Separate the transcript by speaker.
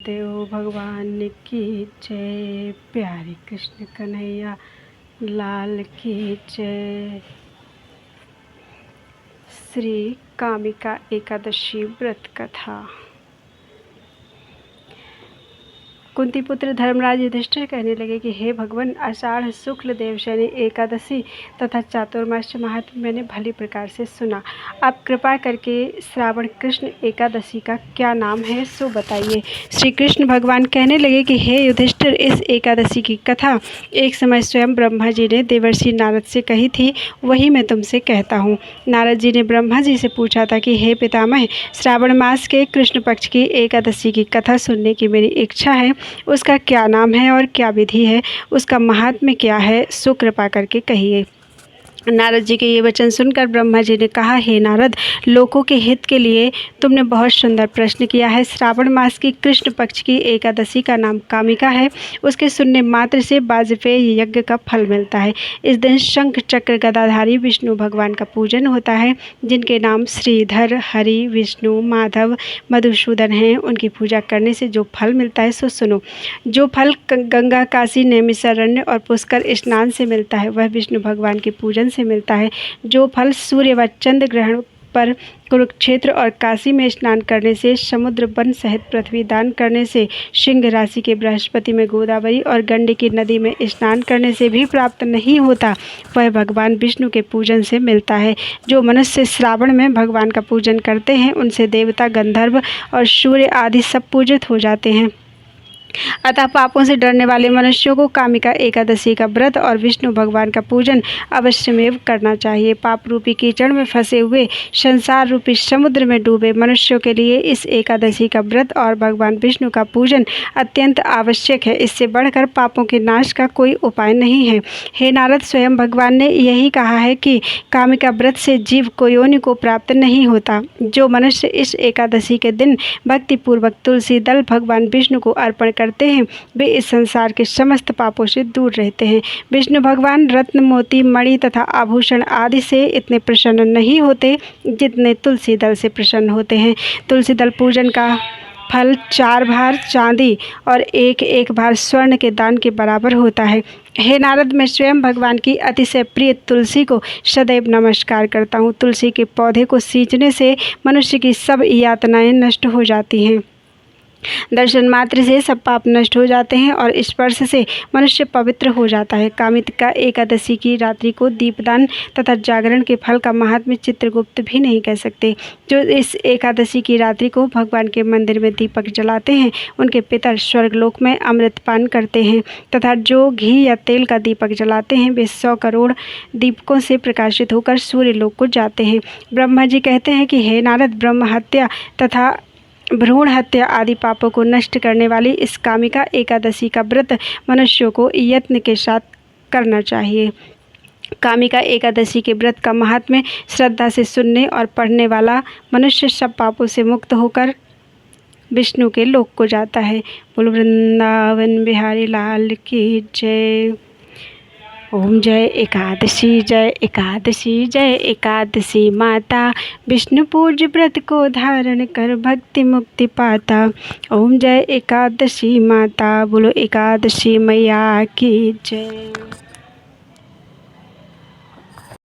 Speaker 1: देव भगवान की जय। प्यारे कृष्ण कन्हैया लाल की जय। श्री कामिका एकादशी व्रत कथा। कुंती पुत्र धर्मराज युधिष्ठिर कहने लगे कि हे भगवान, आषाढ़ शुक्ल देवशयनी एकादशी तथा चातुर्मास्य महात्म्य मैंने भली प्रकार से सुना। आप कृपा करके श्रावण कृष्ण एकादशी का क्या नाम है सो बताइए। श्री कृष्ण भगवान कहने लगे कि हे युधिष्ठिर, इस एकादशी की कथा एक समय स्वयं ब्रह्मा जी ने देवर्षि नारद से कही थी, वही मैं तुमसे कहता हूँ। नारद जी ने ब्रह्मा जी से पूछा था कि हे पितामह, श्रावण मास के कृष्ण पक्ष की एकादशी की कथा सुनने की मेरी इच्छा है। उसका क्या नाम है और क्या विधि है, उसका महात्म्य क्या है, सो कृपा करके कहिए। नारद जी के ये वचन सुनकर ब्रह्मा जी ने कहा, हे नारद, लोकों के हित के लिए तुमने बहुत सुंदर प्रश्न किया है। श्रावण मास की कृष्ण पक्ष की एकादशी का नाम कामिका है। उसके सुनने मात्र से वाजपेय यज्ञ का फल मिलता है। इस दिन शंख चक्र गदाधारी विष्णु भगवान का पूजन होता है, जिनके नाम श्रीधर, हरि, विष्णु, माधव, मधुसूदन हैं। उनकी पूजा करने से जो फल मिलता है सो सुनो। जो फल गंगा, काशी, नैमिषारण्य और पुष्कर स्नान से मिलता है, वह विष्णु भगवान के पूजन से मिलता है। जो फल सूर्य व चंद्र ग्रहण पर कुरुक्षेत्र और काशी में स्नान करने से, समुद्र वन सहित पृथ्वी दान करने से, सिंह राशि के बृहस्पति में गोदावरी और गंडकी नदी में स्नान करने से भी प्राप्त नहीं होता, वह भगवान विष्णु के पूजन से मिलता है। जो मनुष्य श्रावण में भगवान का पूजन करते हैं, उनसे देवता, गंधर्व और सूर्य आदि सब पूजित हो जाते हैं। अतः पापों से डरने वाले मनुष्यों को कामिका एकादशी का व्रत और विष्णु भगवान का पूजन अवश्यमेव करना चाहिए। पाप रूपी कीचड़ में फंसे हुए, संसार रूपी समुद्र में डूबे मनुष्यों के लिए इस एकादशी का व्रत और भगवान विष्णु का पूजन अत्यंत आवश्यक है। इससे बढ़कर पापों के नाश का कोई उपाय नहीं है। हे नारद, स्वयं भगवान ने यही कहा है कि कामिका व्रत से जीव को योनि को प्राप्त नहीं होता। जो मनुष्य इस एकादशी के दिन भक्तिपूर्वक तुलसी दल भगवान विष्णु को अर्पण करते हैं, वे इस संसार के समस्त पापों से दूर रहते हैं। विष्णु भगवान रत्न, मोती, मणि तथा आभूषण आदि से इतने प्रसन्न नहीं होते जितने तुलसी दल से प्रसन्न होते हैं। तुलसी दल पूजन का फल 4 भार चांदी और 1 भार स्वर्ण के दान के बराबर होता है। हे नारद, मैं स्वयं भगवान की अतिशय प्रिय तुलसी को सदैव नमस्कार करता हूँ। तुलसी के पौधे को सींचने से मनुष्य की सब यातनाएं नष्ट हो जाती हैं। दर्शन मात्र से सब पाप नष्ट हो जाते हैं और स्पर्श से मनुष्य पवित्र हो जाता है। कामिका एकादशी की रात्रि को दीपदान तथा जागरण के फल का महात्म्य चित्रगुप्त भी नहीं कह सकते। जो इस एकादशी की रात्रि को भगवान के मंदिर में दीपक जलाते हैं, उनके पितर स्वर्गलोक में अमृतपान करते हैं तथा जो घी या तेल का दीपक जलाते हैं, वे 100 करोड़ दीपकों से प्रकाशित होकर सूर्य लोक को जाते हैं। ब्रह्मा जी कहते हैं कि हे नारद, ब्रह्म हत्या तथा भ्रूण हत्या आदि पापों को नष्ट करने वाली इस कामिका एकादशी का व्रत मनुष्यों को यत्न के साथ करना चाहिए। कामिका एकादशी के व्रत का महात्म्य श्रद्धा से सुनने और पढ़ने वाला मनुष्य सब पापों से मुक्त होकर विष्णु के लोक को जाता है। बोलो वृंदावन बिहारी लाल की जय। ओम जय एकादशी, जय एकादशी, जय एकादशी माता, विष्णु पूज व्रत को धारण कर भक्ति मुक्ति पाता। ओम जय एकादशी माता, बोलो एकादशी मैया की जय।